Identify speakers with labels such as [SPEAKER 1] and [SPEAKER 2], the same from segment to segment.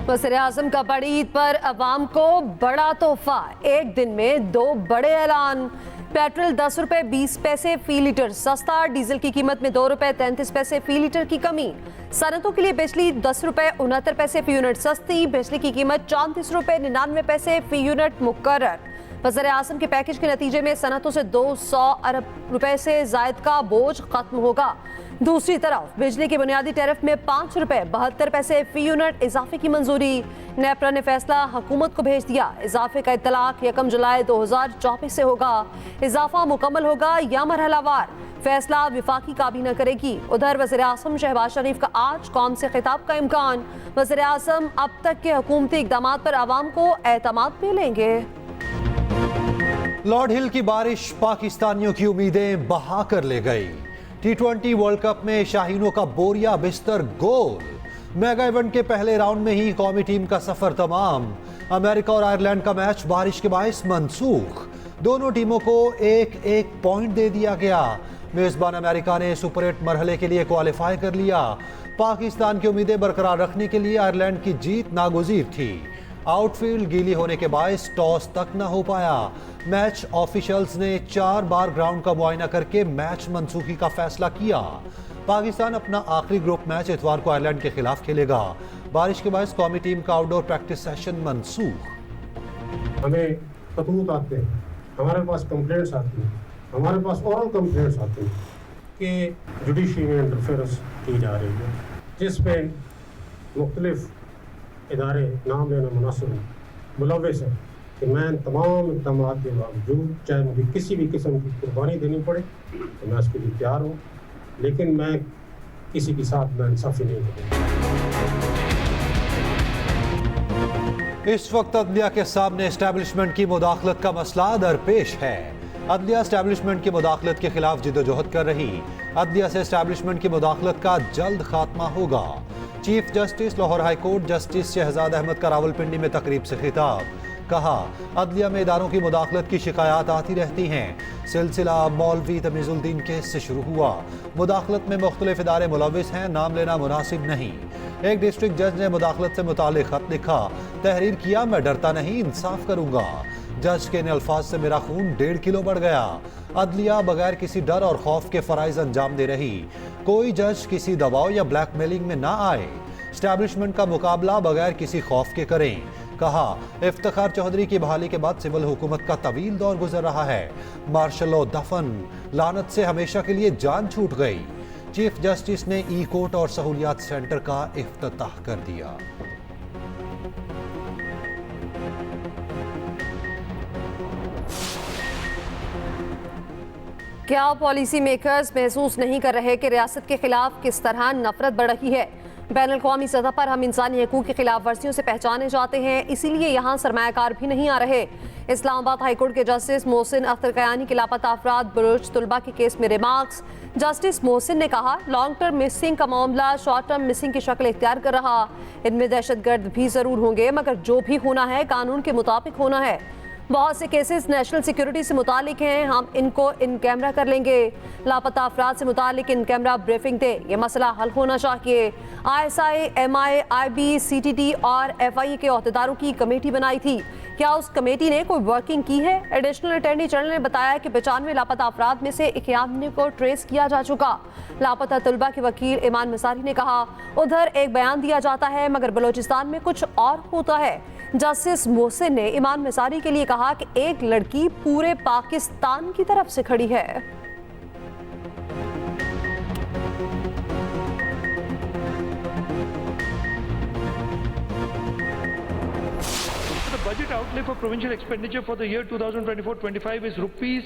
[SPEAKER 1] वज़ीर-ए-आज़म का बड़ी ईद पर अवाम को बड़ा तोहफा, एक दिन में 2 बड़े ऐलान। पेट्रोल 10 रुपए 20 पैसे फी लीटर सस्ता, डीजल की कीमत में 2 रुपए 33 पैसे फी लीटर की कमी। सनतों के लिए बिजली 10 रुपए 69 पैसे फी यूनिट सस्ती, बिजली की कीमत 34 रुपए 99 पैसे फी यूनिट मुकर्रर। वज़ीर-ए-आज़म के पैकेज के नतीजे में सनतों से 200 अरब रुपए से जायद का बोझ खत्म होगा। दूसरी तरफ बिजली के बुनियादी टैरिफ में 5 रुपए 72 पैसे फी यूनिट इजाफे की मंजूरी। नेपरा ने फैसला हुकूमत को भेज दिया। इजाफे का इत्तलाक 1 जुलाई 2024 से होगा। इजाफा मुकम्मल होगा या मरहलावार, फैसला विफाकी काबीना करेगी। उधर वज़ीर-ए-आज़म शहबाज शरीफ का आज कौम से खिताब का इम्कान। वज़ीर-ए-आज़म अब तक के हुकूमती इक़दामात पर आवाम को एतमाद मिलेंगे।
[SPEAKER 2] लॉर्ड हिल की बारिश पाकिस्तानियों की उम्मीदें बहा कर ले गई। T20 वर्ल्ड कप में शाहीनों का बोरिया बिस्तर गोल। मेगा इवेंट के पहले राउंड में ही कौमी टीम का सफर तमाम। अमेरिका और आयरलैंड का मैच बारिश के बायस मनसूख। दोनों टीमों को एक एक पॉइंट दे दिया गया। मेजबान अमेरिका ने सुपर 8 मरहले के लिए क्वालिफाई कर लिया। पाकिस्तान की उम्मीदें बरकरार रखने के लिए आयरलैंड की जीत नागुज़ीर थी। आउटफील्ड गीली होने के बायस टॉस तक न हो पाया। मैच ऑफिशियल्स ने 4 बार ग्राउंड का मुआयना करके मैच मनसूखी का फैसला किया। पाकिस्तान अपना आखिरी ग्रुप मैच इतवार को आयरलैंड के खिलाफ खेलेगा। बारिश के बायस कौमी टीम का आउटडोर प्रैक्टिस सेशन मनसूख।
[SPEAKER 3] हमें खतूत आते हैं, हमारे पास कंप्लेंट्स आती हैं, हमारे पास ओरल कंप्लेंट्स आती हैं कि जुडिशरी में इंटरफेरेंस की जा रही है, जिसमें मुख्तलिफ इदारे नाम लेना मुनासिब मुलव्वस है कि मैं तमाम इक़दाम के बावजूद चाहे मुझे किसी भी किस्म की कुर्बानी देनी पड़े तो मैं उसके लिए तैयार हूँ, लेकिन मैं किसी के साथ नाइंसाफ़ी नहीं करूँगा।
[SPEAKER 2] इस वक्त अदलिया के सामने एस्टैब्लिशमेंट की मुदाखलत का मसला दरपेश है। अदलिया एस्टैब्लिशमेंट की मुदाखलत के खिलाफ जिद्दोजहद कर रही। अदलिया से एस्टैब्लिशमेंट की मुदाखलत का जल्द खात्मा होगा। Chief justice Lahore high court justice Shahzad Ahmad का रावलपिंडी में तकरीब से खिताब। कहा, अदलिया में इदारों की मुदाखलत की शिकायत आती रहती हैं। सिलसिला मौलवी तमीज़ुद्दीन केस से शुरू हुआ। मुदाखलत में मुख्तलिफ इदारे मुलव्विस हैं, नाम लेना मुनासिब नहीं। एक डिस्ट्रिक्ट जज ने मुदाखलत से मुताल्लिक़ खत लिखा, तहरीर किया, मैं डरता नहीं, इंसाफ करूंगा। जज के इन अल्फाज से मेरा खून 1.5 किलो बढ़ गया। अदलिया बगैर किसी डर और खौफ के फ़राइज़ अंजाम दे रही। कोई जज किसी दबाव या ब्लैकमेलिंग में ना आए। एस्टैब्लिशमेंट का मुकाबला बगैर किसी खौफ के करें। कहा, इफ्तिखार चौधरी की बहाली के बाद सिविल हुकूमत का तवील दौर गुजर रहा है। मार्शल लो दफन, लानत से हमेशा के लिए जान छूट गई। चीफ जस्टिस ने ई कोर्ट और सहूलियात सेंटर का इफ्तिताह कर दिया।
[SPEAKER 1] क्या पॉलिसी मेकर्स महसूस नहीं कर रहे कि रियासत के खिलाफ किस तरह नफरत बढ़ रही है? बैनुल-अक़वामी सतह पर हम इंसानी हकूक़ की खिलाफ वर्जियों से पहचाने जाते हैं, इसीलिए यहाँ सरमायाकार भी नहीं आ रहे। इस्लामाबाद हाईकोर्ट के जस्टिस मोहसिन अख्तर कयानी के लापता अफराद बलूच तलबा के केस में रिमार्क्स। जस्टिस मोहसिन ने कहा, लॉन्ग टर्म मिसिंग का मामला शॉर्ट टर्म मिसिंग की शक्ल इख्तियार कर रहा। इनमें दहशतगर्द भी ज़रूर होंगे, मगर जो भी होना है कानून के मुताबिक होना है। बहुत से केसेस नेशनल सिक्योरिटी से मुतालिक हैं, हम इनको इन कैमरा कर लेंगे। लापता अफराद से मुतालिक इन कैमरा ब्रीफिंग दे, ये मसला हल होना चाहिए। ISI, MI, IB, CTT और FIA के अहदेदारों की कमेटी बनाई थी। क्या उस कमेटी ने कोई वर्किंग की है? एडिशनल अटॉर्नी जनरल ने बताया कि 95 लापता अफराद में से 91 को ट्रेस किया जा चुका। लापता तलबा के वकील ईमान मसारी ने कहा, उधर एक बयान दिया जाता है मगर बलोचिस्तान में कुछ और होता है। जस्टिस मोहसिन ने ईमान मसारी के लिए कहा कि एक लड़की पूरे पाकिस्तान की तरफ से खड़ी है।
[SPEAKER 4] Budget outlay for provincial expenditure for the year 2024-25 is rupees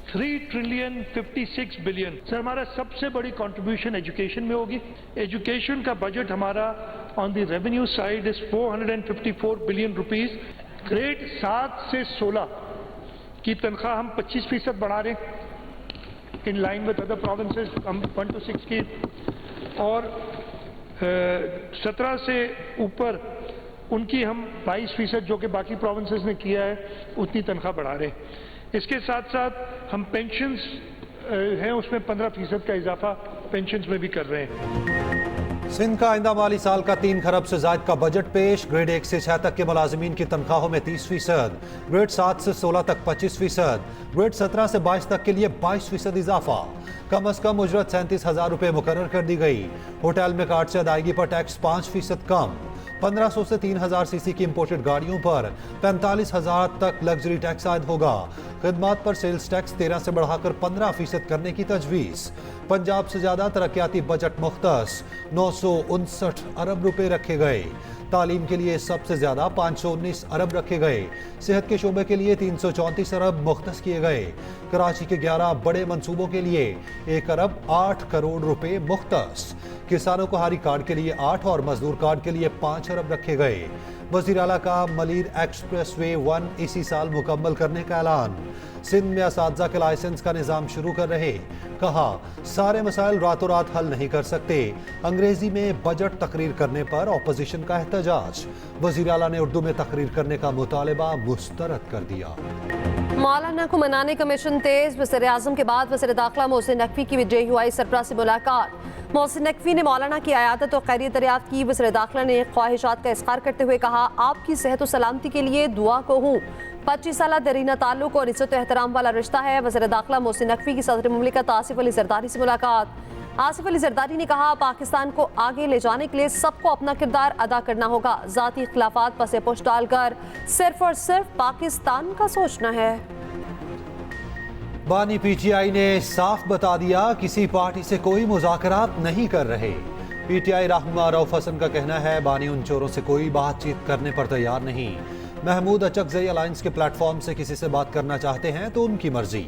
[SPEAKER 4] 3,56 billion। Sir, हमारा सबसे बड़ी कंट्रीब्यूशन एजुकेशन में होगी। एजुकेशन का बजट हमारा on the revenue side is 454 billion rupees. Grade 7 से 16 की तनख्वाह हम 25% बढ़ा रहे हैं in line with other provinces. हम 1 to 6 की और 17 से ऊपर उनकी हम 22% जो कि बाकी प्रोविंसेस ने किया है उतनी तनख्वाह बढ़ा रहे हैं। इसके साथ साथ हम पेंशन्स हैं उसमें 15% का इजाफा पेंशन में भी कर रहे हैं।
[SPEAKER 2] सिंध का आइंदा माली साल का 3 खरब से ज्यादा का बजट पेश। ग्रेड 1 से 6 तक के मुलाजिमीन की तनख्वाहों में 30%, ग्रेड 7 से 16 तक 25%, ग्रेड 17 से 22 तक के लिए 22% इजाफा। कम अज कम उजरत 37,000 रुपए मुकर्रर कर दी गई। होटल में कार्ड से अदायगी पर टैक्स 5% कम। 1500 से 3000 सीसी की इंपोर्टेड गाड़ियों पर 45,000 तक लग्जरी टैक्स आयद होगा। खिदमात पर सेल्स टैक्स 13 से बढ़ाकर 15% करने की तजवीज़। पंजाब से ज्यादा तरक्याती बजट मुख्तस 959 अरब रुपए रखे गए। तालीम के लिए सबसे ज्यादा 519 अरब रखे गए। सेहत के शोबे के लिए 334 अरब मुख्तस किए गए। कराची के 11 बड़े मंसूबों के लिए 1 अरब 8 करोड़ रुपए मुख्तस। किसानों को हारी कार्ड के लिए 8 और मजदूर कार्ड के लिए 5 अरब रखे गए। वज़ीर आला का मलीर एक्सप्रेस वे 1 इसी साल मुकम्मल करने का ऐलान। सिंध में असातिज़ा के लाइसेंस का निज़ाम शुरू कर रहे। कहा, सारे मसाइल रातों रात हल नहीं कर सकते। अंग्रेजी में बजट तकरीर करने पर ऑपोजिशन का एहतजाज। वज़ीर आला ने उर्दू में तकरीर करने का मुतालबा मुस्तरद कर दिया।
[SPEAKER 1] मौलाना को मनाने का मिशन तेज। वज़ीर आज़म के बाद वज़ीर दाखिला मोहसिन नकवी की JUI सरबराह से मुलाकात। मोहसिन नकवी ने मौलाना की आयादत और खैरियत दरियाफ्त की। वज़ीर दाखिला ने ख्वाहिशात का इज़हार करते हुए कहा, आपकी सेहत और सलामती के लिए दुआ को हूँ। 25 साल दरीना ताल्लुक और इज़्ज़त एहतराम वाला रिश्ता है। वज़ीर दाखिला मोहसिन नकवी की सदर मुमलिकत आसिफ अली ज़रदारी से मुलाकात। आसिफ अली ज़रदारी ने कहा, पाकिस्तान को आगे ले जाने के लिए सबको अपना किरदार अदा करना होगा। ज़ाती इख्तिलाफात पसे पुश डालकर सिर्फ और सिर्फ पाकिस्तान का सोचना है।
[SPEAKER 2] बानी PTI ने साफ बता दिया, किसी पार्टी से कोई मुज़ाकरात नहीं कर रहे। PTI रहनुमा रऊफ हसन का कहना है, बानी उन चोरों से कोई बातचीत करने पर तैयार नहीं। महमूद अचकज़ई अलायंस के प्लेटफॉर्म से किसी से बात करना चाहते हैं तो उनकी मर्जी।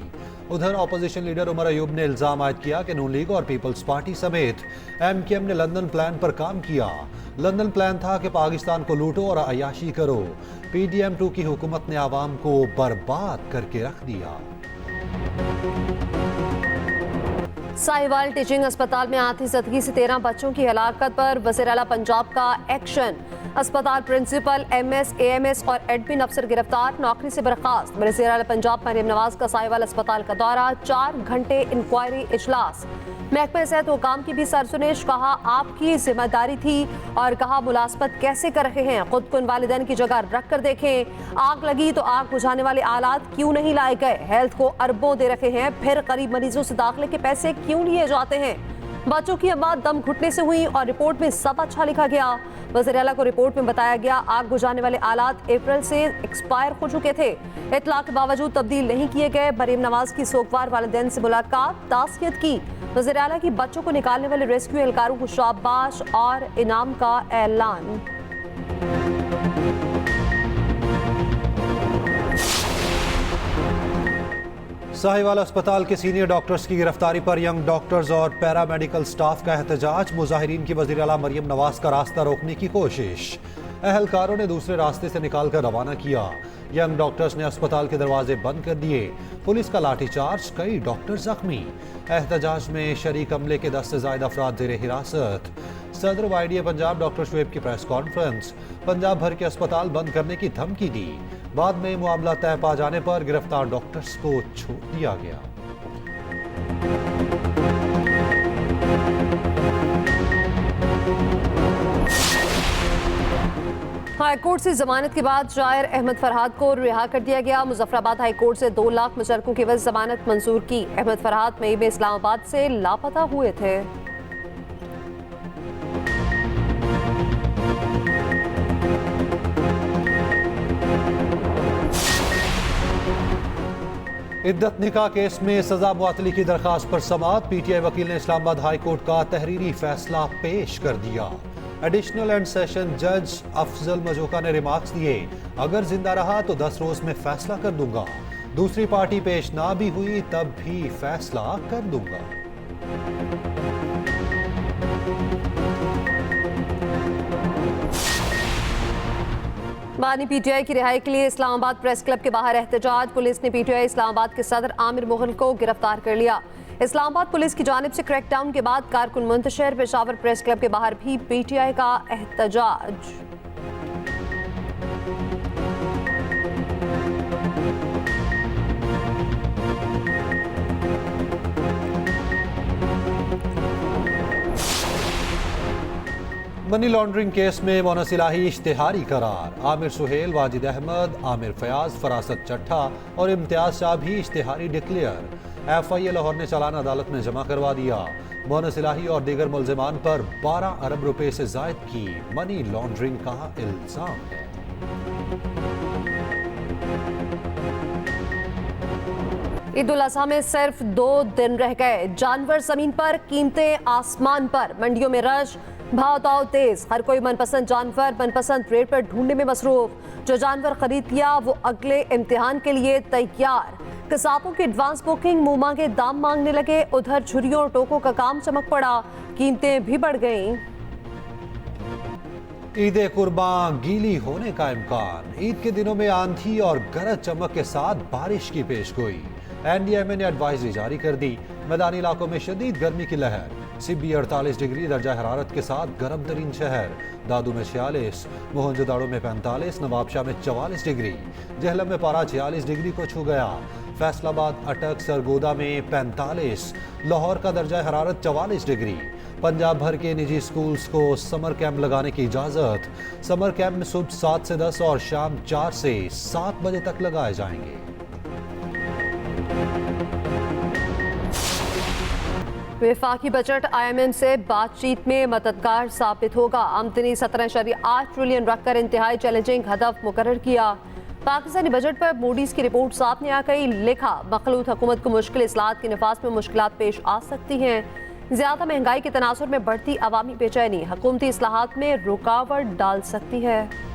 [SPEAKER 2] उधर अपोजिशन लीडर उमर अयूब ने इल्जाम आयद किया कि नून लीग और पीपल्स पार्टी समेत MKM ने लंदन प्लान पर काम किया। लंदन प्लान था कि पाकिस्तान को लूटो और अयाशी करो। PDM2 की हुकूमत ने आवाम को बर्बाद करके रख दिया।
[SPEAKER 1] साहिवाल टीचिंग अस्पताल में आतिशबाजी से 13 बच्चों की हलाकत पर वज़ीर आला पंजाब का एक्शन। अस्पताल प्रिंसिपल, MS, AMS और एडमिन अफसर गिरफ्तार, नौकरी से बर्खास्त। वज़ीर आला पंजाब मरियम नवाज का साहिवाल अस्पताल का दौरा, 4 घंटे इंक्वायरी इजलास। महकमे सेहत हुकाम की भी सरसुनिश। कहा, आपकी जिम्मेदारी थी और कहा मुलाजमत कैसे कर रहे हैं, खुद को इन वालिदैन की जगह रख कर देखें। आग लगी तो आग बुझाने वाले आलात क्यों नहीं लाए गए? हेल्थ को अरबों दे रखे हैं, फिर गरीब मरीजों से दाखिले के पैसे क्यों लिए जाते हैं? बच्चों की अम्मा दम घुटने से हुई और रिपोर्ट में सब अच्छा लिखा गया। वज़ीर आला को रिपोर्ट में बताया गया, आग बुझाने वाले आलात अप्रैल से एक्सपायर हो चुके थे। इतला के बावजूद तब्दील नहीं किए गए। मरियम नवाज की सोगवार वालिदैन से मुलाकात, ताज़ियत की। वज़ीर आला की बच्चों को निकालने वाले रेस्क्यू एहलकारों को शाबाश और इनाम का ऐलान।
[SPEAKER 2] साहिवाल अस्पताल के सीनियर डॉक्टर्स की गिरफ्तारी पर यंग डॉक्टर्स और पैरामेडिकल स्टाफ का एहतजाज। मुजाहिरीन की वज़ीर आला मरियम नवाज का रास्ता रोकने की कोशिश। अहलकारों ने दूसरे रास्ते से निकालकर रवाना किया। यंग डॉक्टर्स ने अस्पताल के दरवाजे बंद कर दिए। पुलिस का लाठीचार्ज, कई डॉक्टर जख्मी। एहतजाज में शरीक अमले के 10 से ज्यादा अफराद जेर हिरासत। सदर YDA पंजाब डॉक्टर शुएब की प्रेस कॉन्फ्रेंस। पंजाब भर के अस्पताल बंद करने की धमकी दी। बाद में मामला तय पा जाने पर गिरफ्तार डॉक्टर्स को छोड़ दिया गया।
[SPEAKER 1] हाईकोर्ट से जमानत के बाद जाहिर अहमद फरहाद को रिहा कर दिया गया। मुजफ्फराबाद हाईकोर्ट से 2 लाख मुचलकों की एवज जमानत मंजूर की। अहमद फरहाद मई में इस्लामाबाद से लापता हुए थे।
[SPEAKER 2] इद्दत निकाह केस में सजा मुअत्तली की दरखास्त पर समाअत। PTI वकील ने इस्लामाबाद हाई कोर्ट का तहरीरी फैसला पेश कर दिया। एडिशनल एंड सेशन जज अफजल मजोका ने रिमार्क्स दिए, अगर जिंदा रहा तो 10 रोज में फैसला कर दूंगा, दूसरी पार्टी पेश ना भी हुई तब भी फैसला कर दूंगा।
[SPEAKER 1] बानी PTI की रिहाई के लिए इस्लामाबाद प्रेस क्लब के बाहर एहतजाज। पुलिस ने PTI इस्लामाबाद के सदर आमिर मुगल को गिरफ्तार कर लिया। इस्लामाबाद पुलिस की जानिब से क्रैकडाउन के बाद कारकुन मुंतशिर। पेशावर प्रेस क्लब के बाहर भी PTI का एहतजाज।
[SPEAKER 2] मनी लॉन्ड्रिंग केस में मोनस इलाही इश्तिहारी करार। आमिर सुहेल, वाजिद अहमद, आमिर फयाज, फरासत चट्ठा और इम्तियाज शाह भी इश्तिहारी डिक्लेयर। FIA लाहौर ने चालान अदालत में जमा करवा दिया। मोनस इलाही और दीगर मुल्जिमान पर 12 अरब रुपए से जायद की मनी लॉन्ड्रिंग का इल्जाम है।
[SPEAKER 1] ईद उल अजहा में सिर्फ 2 दिन रह गए। जानवर जमीन पर, कीमतें आसमान पर। मंडियों में रश, भाव ताव तेज। हर कोई मनपसंद जानवर मनपसंद रेट पर ढूंढने में मसरूफ। जो जानवर खरीद लिया वो अगले इम्तिहान के लिए तैयार। किसानों की एडवांस बुकिंग, मुंह मांगे दाम मांगने लगे। उधर छुरियों और टोकों का काम चमक पड़ा, कीमतें भी बढ़ गईं।
[SPEAKER 2] ईद कुर्बान गीली होने का इम्कान। ईद के दिनों में आंधी और गरज चमक के साथ बारिश की पेशगोई। NDMA ने एडवाइजरी जारी कर दी। मैदानी इलाकों में शदीद गर्मी की लहर। सिब्बी 48 डिग्री दर्जा हरारत के साथ गर्म तरीन शहर। दादू में 46, मोहनजोदाड़ो में 45, नवाबशाह में 44 डिग्री। जहलम में पारा 46 डिग्री को छू गया। फैसलाबाद, अटक, सरगोदा में 45, लाहौर का दर्जा हरारत 44 डिग्री। पंजाब भर के निजी स्कूल्स को समर कैंप लगाने की इजाज़त। समर कैंप में सुबह 7 से 10 और शाम 4 से 7 बजे तक लगाए जाएंगे।
[SPEAKER 1] वफाकी बजट IMF से बातचीत में मददगार साबित होगा। आमदनी 17.8 ट्रिलियन रखकर इंतहाई चैलेंजिंग हदफ मुकर्रर किया। पाकिस्तानी बजट पर मूडीज की रिपोर्ट सामने आ गई। लिखा, मखलूत हुकूमत को मुश्किल इस्लाहत के नफाज में मुश्किलात पेश आ सकती हैं। ज्यादा महंगाई के तनासुर में बढ़ती अवामी बेचैनी हुकूमती इस्लाहात में रुकावट डाल सकती है।